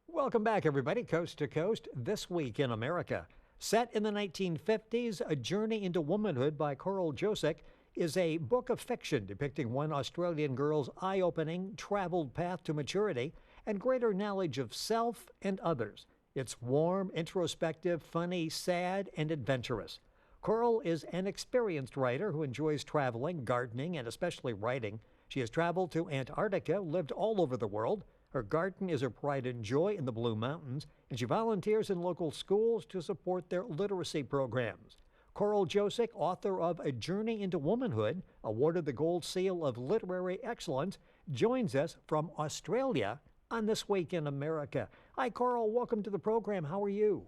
Welcome back, everybody, coast to coast. This Week in America. Set in the 1950s, A Journey into Womanhood by Jocic is a book of fiction depicting one Australian girl's eye-opening, traveled path to maturity and greater knowledge of self and others. It's warm, introspective, funny, sad, and adventurous. Coral is an experienced writer who enjoys traveling, gardening, and especially writing. She has traveled to Antarctica, lived all over the world. Her garden is her pride and joy in the Blue Mountains, and she volunteers in local schools to support their literacy programs. Jocic, author of A Journey into Womanhood, awarded the Gold Seal of Literary Excellence, joins us from Australia on This Week in America. Hi, Coral. Welcome to the program. How are you?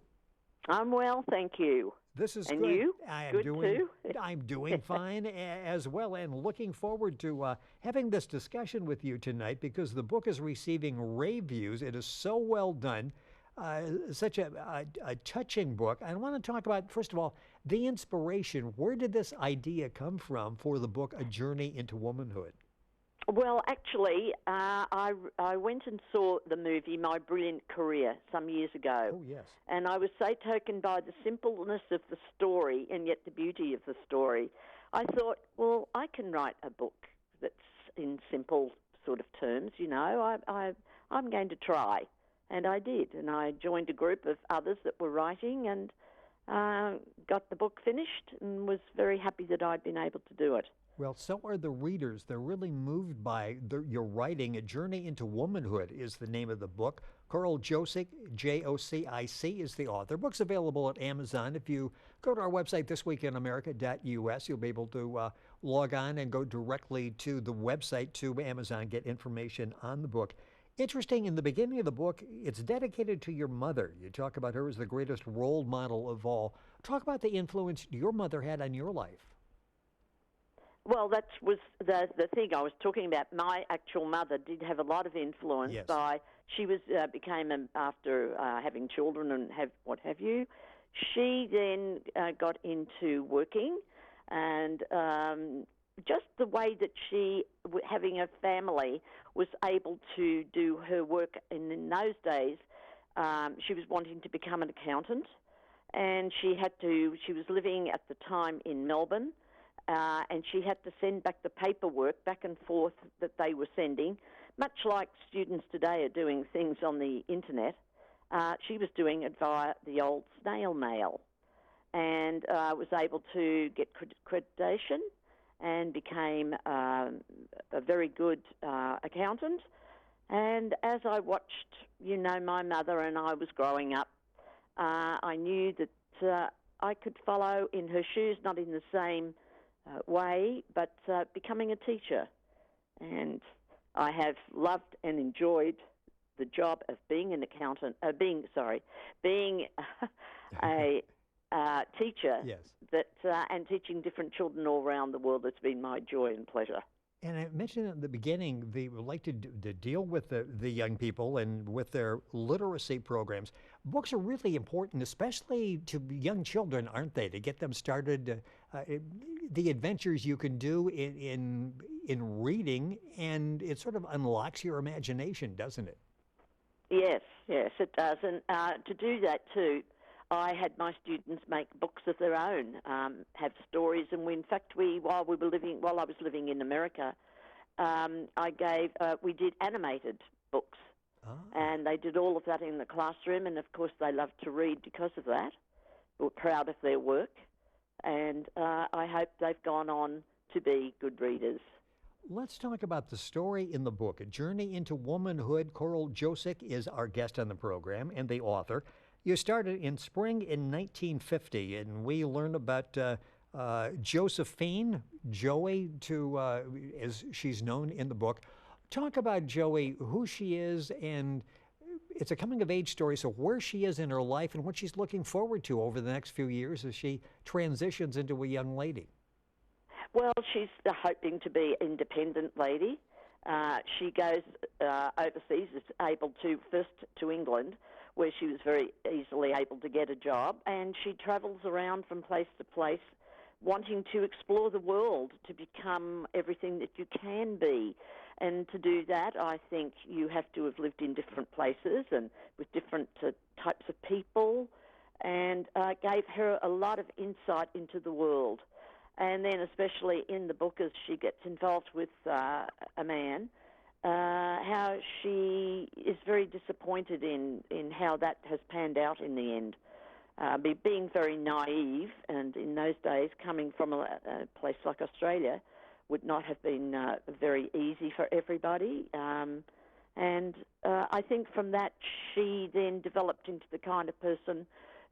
I'm well, thank you. This is and good. You? Good too? I'm doing fine as well, and looking forward to having this discussion with you tonight because the book is receiving rave reviews. It is so well done, such a touching book. I want to talk about, first of all, the inspiration. Where did this idea come from for the book A Journey into Womanhood? Well, actually, I went and saw the movie My Brilliant Career some years ago. Oh, yes. And I was so taken by the simpleness of the story and yet the beauty of the story. I thought, well, I can write a book that's in simple sort of terms, you know. I'm going to try. And I did. And I joined a group of others that were writing and got the book finished and was very happy that I'd been able to do it. Well, so are the readers. They're really moved by your writing. A Journey into Womanhood is the name of the book. Jocic, Jocic, is the author. Book's available at Amazon. If you go to our website, thisweekinamerica.us, you'll be able to log on and go directly to the website to Amazon, get information on the book. Interesting, in the beginning of the book, it's dedicated to your mother. You talk about her as the greatest role model of all. Talk about the influence your mother had on your life. Well, that was the thing I was talking about. My actual mother did have a lot of influence. Yes. She became, after having children and what have you, she then got into working, and just the way that she, having a family, was able to do her work. And in those days, she was wanting to become an accountant, and she was living at the time in Melbourne. And she had to send back the paperwork back and forth that they were sending, much like students today are doing things on the internet. She was doing it via the old snail mail, and was able to get accreditation and became a very good accountant. And as I watched, my mother and I was growing up, I knew that I could follow in her shoes, not in the same way, but becoming a teacher. And I have loved and enjoyed the job of being an accountant, being a teacher. Yes. And teaching different children all around the world. It's been my joy and pleasure. And I mentioned at the beginning, they would like to deal with the young people and with their literacy programs. Books are really important, especially to young children, aren't they? To get them started, the adventures you can do in reading, and it sort of unlocks your imagination, doesn't it? Yes, it does. And to do that too, I had my students make books of their own, have stories, and while I was living in America, we did animated books, and they did all of that in the classroom, and of course they loved to read because of that. They were proud of their work, and I hope they've gone on to be good readers. Let's talk about the story in the book, A Journey into Womanhood. Jocic is our guest on the program and the author. You started in spring in 1950, and we learned about Josephine, Joey, as she's known in the book. Talk about Joey, who she is, and it's a coming-of-age story, so where she is in her life and what she's looking forward to over the next few years as she transitions into a young lady. Well, she's hoping to be an independent lady. She goes overseas, is able to first to England, where she was very easily able to get a job, and she travels around from place to place wanting to explore the world, to become everything that you can be. And to do that, I think you have to have lived in different places and with different types of people, and gave her a lot of insight into the world. And then especially in the book as she gets involved with a man, how she is very disappointed in how that has panned out in the end. Being very naive, and in those days coming from a place like Australia would not have been very easy for everybody. And I think from that she then developed into the kind of person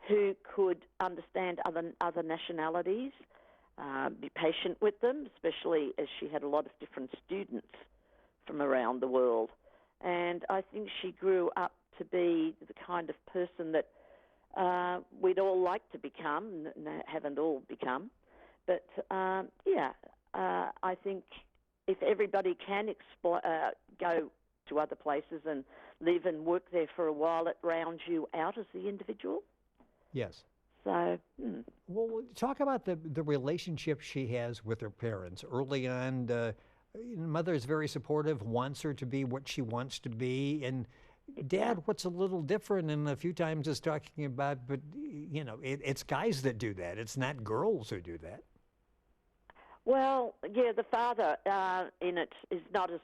who could understand other nationalities, be patient with them, especially as she had a lot of different students from around the world. And I think she grew up to be the kind of person that we'd all like to become, haven't all become. But, I think if everybody can go to other places and live and work there for a while, it rounds you out as the individual. Yes. So, Well, talk about the relationship she has with her parents. Early on, mother is very supportive, wants her to be what she wants to be, and Dad, what's a little different, and a few times is talking about, but, it's guys that do that. It's not girls who do that. well, yeah, the father in it is not as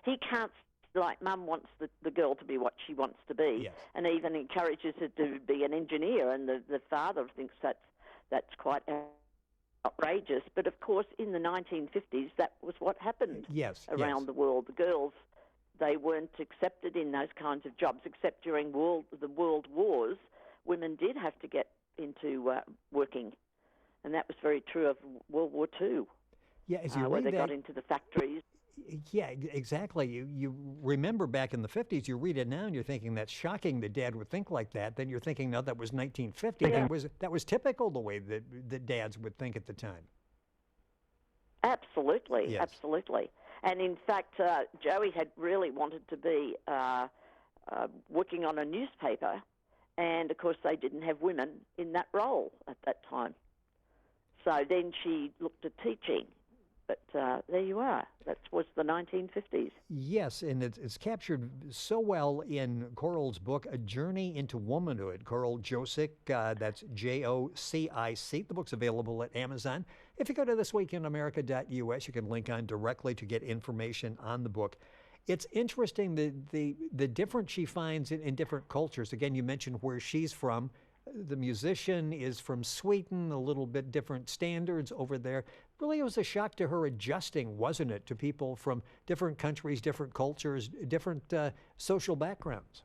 he can't, like Mum wants the girl to be what she wants to be, Yes. and even encourages her to be an engineer, and the father thinks that's quite outrageous. But of course, in the 1950s, that was what happened Yes. around the world. The girls, they weren't accepted in those kinds of jobs, except during the world wars. Women did have to get into working, and that was very true of World War II, Yeah, as you where read they that, got into the factories. yeah, exactly. You remember back in the 50s, you read it now and you're thinking that's shocking that Dad would think like that. Then you're thinking, no, that was 1950. Yeah. And that was typical the way that dads would think at the time. Absolutely, Yes. absolutely. And in fact, Joey had really wanted to be working on a newspaper, and of course they didn't have women in that role at that time. So then she looked at teaching. But there you are. That was the 1950s. Yes, and it's captured so well in Coral's book, A Journey into Womanhood. Coral Jocic, that's Jocic. The book's available at Amazon. If you go to thisweekinamerica.us, you can link on directly to get information on the book. It's interesting the difference she finds in different cultures. Again, you mentioned where she's from. The musician is from Sweden, a little bit different standards over there. Really, it was a shock to her adjusting, wasn't it, to people from different countries, different cultures, different social backgrounds?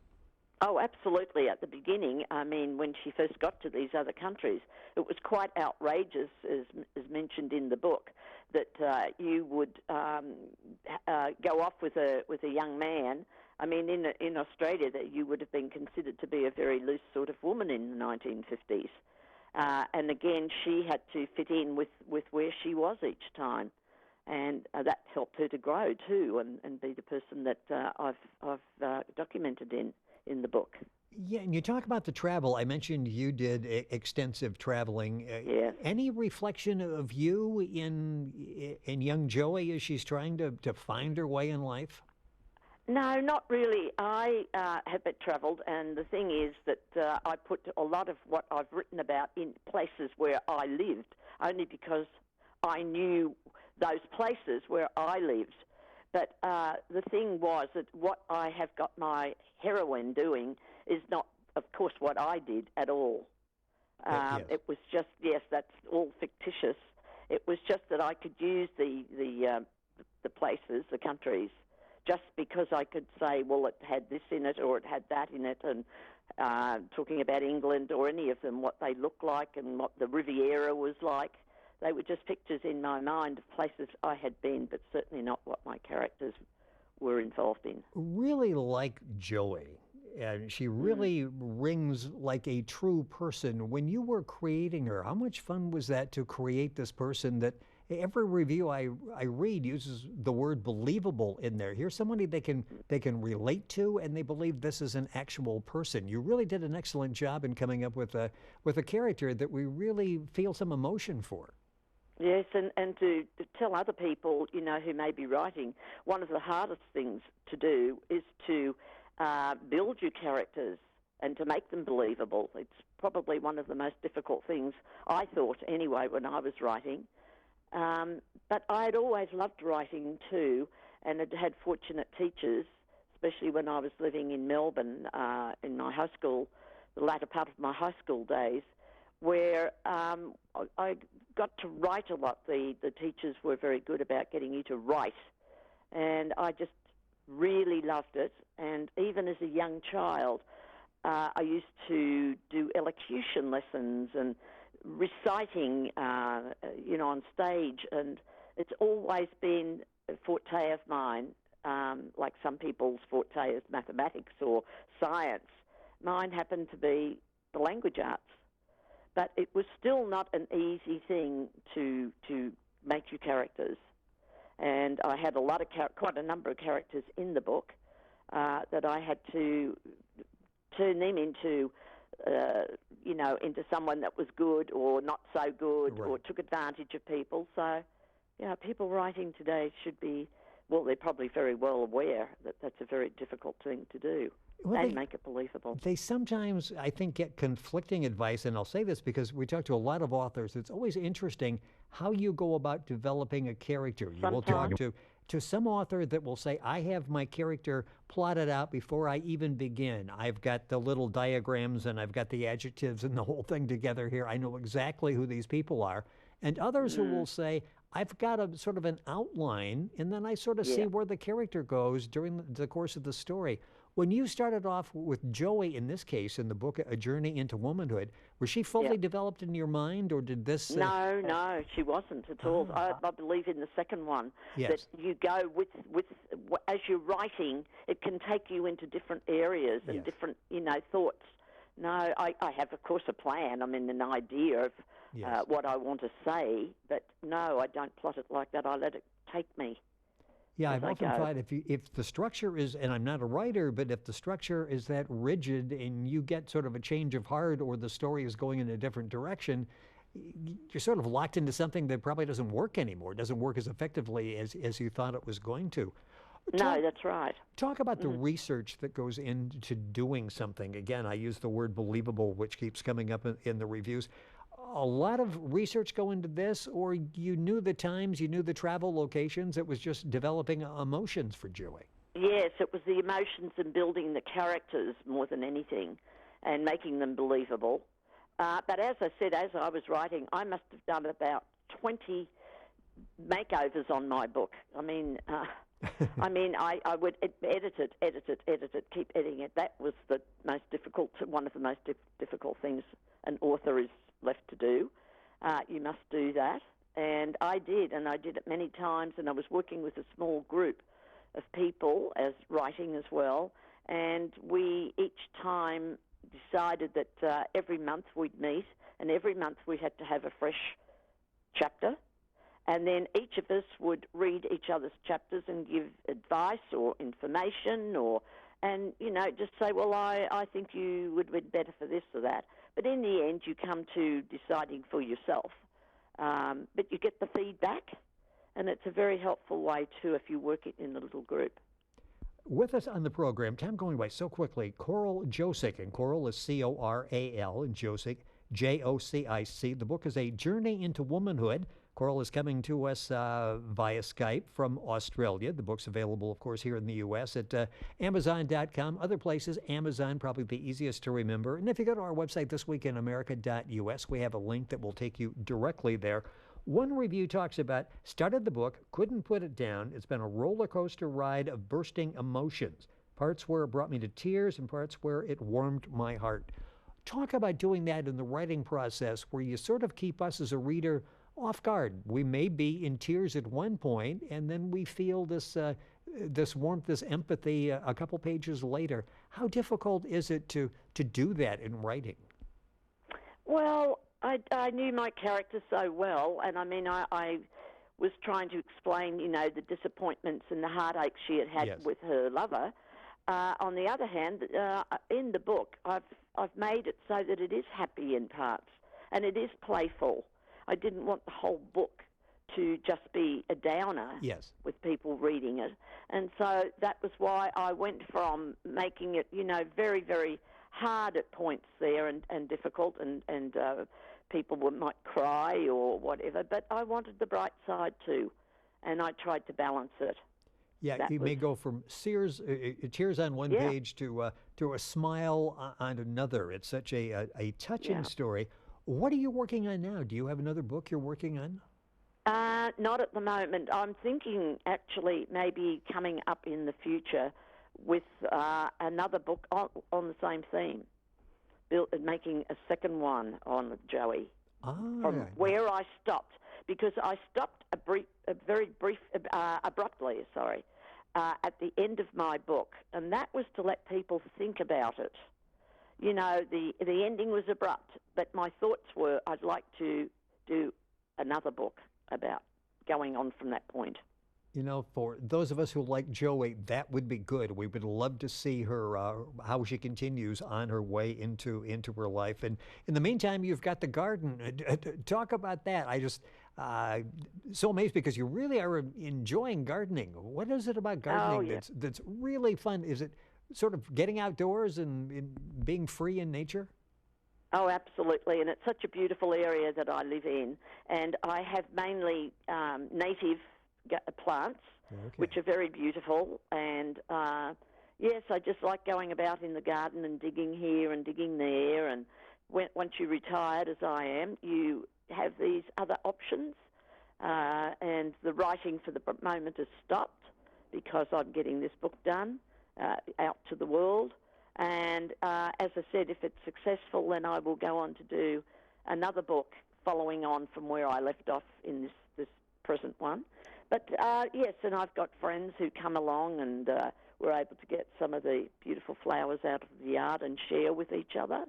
Oh, absolutely. At the beginning, I mean, when she first got to these other countries, it was quite outrageous, as mentioned in the book, that you would go off with a young man. I mean, in Australia, that you would have been considered to be a very loose sort of woman in the 1950s. And again, she had to fit in with where she was each time. And that helped her to grow too, and be the person that I've documented in the book. Yeah, and you talk about the travel. I mentioned you did extensive traveling. Yes. Any reflection of you in young Joey as she's trying to find her way in life? No, not really. I have travelled, and the thing is that I put a lot of what I've written about in places where I lived, only because I knew those places where I lived. But the thing was that what I have got my heroine doing is not, of course, what I did at all. Yes. It was just, yes, that's all fictitious. It was just that I could use the places, the countries, just because I could say, well, it had this in it or it had that in it, and talking about England or any of them, what they looked like and what the Riviera was like. They were just pictures in my mind of places I had been, but certainly not what my characters were involved in. Really like Joey. And she really rings like a true person. When you were creating her, how much fun was that to create this person that every review I read uses the word believable in there? Here's somebody they can relate to, and they believe this is an actual person. You really did an excellent job in coming up with a character that we really feel some emotion for. Yes, and to tell other people, who may be writing, one of the hardest things to do is to build your characters and to make them believable. It's probably one of the most difficult things, I thought anyway, when I was writing. But I had always loved writing too, and had fortunate teachers, especially when I was living in Melbourne in my high school, the latter part of my high school days, where I got to write a lot. The teachers were very good about getting you to write, and I just really loved it. And even as a young child, I used to do elocution lessons and reciting, on stage, and it's always been a forte of mine, like some people's forte is mathematics or science. Mine happened to be the language arts. But it was still not an easy thing to make your characters. And I had quite a number of characters in the book that I had to turn them into, into someone that was good or not so good, Right. or took advantage of people. So, people writing today should be, well, they're probably very well aware that that's a very difficult thing to do. Well, And make it believable. They sometimes, I think, get conflicting advice, and I'll say this because we talk to a lot of authors. It's always interesting how you go about developing a character. You will talk to some author that will say, I have my character plotted out before I even begin. I've got the little diagrams and I've got the adjectives and the whole thing together here. I know exactly who these people are. And others who will say, I've got a sort of an outline, and then I sort of see where the character goes during the course of the story. When you started off with Joey, in this case, in the book, A Journey into Womanhood, was she fully developed in your mind, or did this... No, she wasn't at all. I believe in the second one, that you go with as you're writing, it can take you into different areas and different, thoughts. No, I have, of course, a plan. I mean, an idea of what I want to say, but no, I don't plot it like that. I let it take me. Yeah, I've often thought if the structure is, and I'm not a writer, but if the structure is that rigid and you get sort of a change of heart or the story is going in a different direction, you're sort of locked into something that probably doesn't work anymore. It doesn't work as effectively as you thought it was going to. No, that's right. Talk about the research that goes into doing something. Again, I use the word believable, which keeps coming up in the reviews. A lot of research go into this, or you knew the times, you knew the travel locations, it was just developing emotions for Joey? Yes, it was the emotions and building the characters more than anything and making them believable. But as I said, as I was writing, I must have done about 20 makeovers on my book. I mean, I would edit it, keep editing it. That was the most difficult, one of the most difficult things an author is left to do. You must do that. And I did it many times, and I was working with a small group of people as writing as well, and we each time decided that every month we'd meet, and every month we had to have a fresh chapter, and then each of us would read each other's chapters and give advice or information and just say, well, I think you would be better for this or that. But in the end, you come to deciding for yourself. But you get the feedback, and it's a very helpful way, too, if you work it in a little group. With us on the program, time going by so quickly, Coral Jocic, and Coral is C-O-R-A-L, and Jocic, J-O-C-I-C. The book is A Journey into Womanhood. Coral is coming to us via Skype from Australia. The book's available, of course, here in the U.S. at Amazon.com. Other places, Amazon, probably the easiest to remember. And if you go to our website, thisweekinamerica.us, we have a link that will take you directly there. One review talks about, started the book, couldn't put it down. It's been a roller coaster ride of bursting emotions. Parts where it brought me to tears and parts where it warmed my heart. Talk about doing that in the writing process where you sort of keep us as a reader off guard. We may be in tears at one point, and then we feel this warmth, this empathy a couple pages later. How difficult is it to do that in writing? Well, I knew my character so well, and I mean, I was trying to explain, the disappointments and the heartaches she had with her lover. On the other hand, in the book, I've made it so that it is happy in parts, and it is playful. I didn't want the whole book to just be a downer Yes. with people reading it. And so that was why I went from making it, very, very hard at points there and difficult and people might cry or whatever, but I wanted the bright side too, and I tried to balance it. Yeah, That you may was- go from tears on one Yeah. page to a smile on another. It's such a touching Yeah. story. What are you working on now? Do you have another book you're working on? Not at the moment. I'm thinking actually maybe coming up in the future with another book on the same theme, making a second one on Joey from where I stopped, because I stopped abruptly, at the end of my book, and that was to let people think about it. The ending was abrupt, but my thoughts were I'd like to do another book about going on from that point. For those of us who like Joey, that would be good. We would love to see her, how she continues on her way into her life. And in the meantime, you've got the garden. Talk about that. I just so amazed because you really are enjoying gardening. What is it about gardening that's really fun? Is it sort of getting outdoors and being free in nature? Oh, absolutely, and it's such a beautiful area that I live in, and I have mainly native plants, which are very beautiful, and yes, I just like going about in the garden and digging here and digging there, and once you're retired, as I am, you have these other options, and the writing for the moment has stopped because I'm getting this book done out to the world. And as I said, if it's successful, then I will go on to do another book following on from where I left off in this present one. But yes, and I've got friends who come along and we're able to get some of the beautiful flowers out of the yard and share with each other.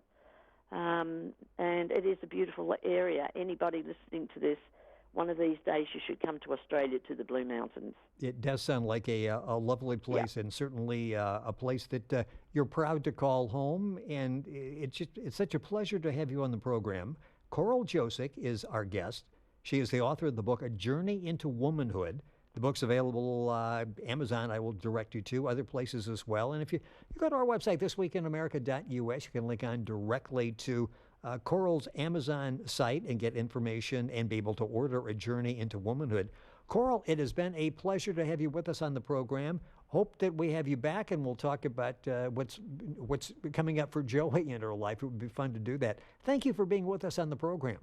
And it is a beautiful area. Anybody listening to this, one of these days you should come to Australia, to the Blue Mountains. It does sound like a lovely place, and certainly a place that you're proud to call home. And it's such a pleasure to have you on the program. Coral Jocic is our guest. She is the author of the book, A Journey into Womanhood. The book's available Amazon. I will direct you to other places as well. And if you go to our website, thisweekinamerica.us, you can link on directly to Coral's Amazon site and get information and be able to order A Journey into Womanhood. Coral, it has been a pleasure to have you with us on the program. Hope that we have you back and we'll talk about what's coming up for Joey in her life. It would be fun to do that. Thank you for being with us on the program.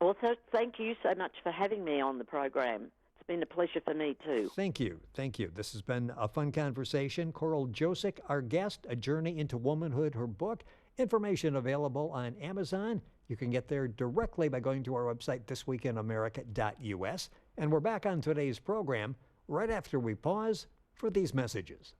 Also, thank you so much for having me on the program. It's been a pleasure for me too. Thank you. Thank you. This has been a fun conversation. Coral Jocic, our guest, A Journey into Womanhood, her book. Information available on Amazon. You can get there directly by going to our website, thisweekinamerica.us. And we're back on today's program right after we pause for these messages.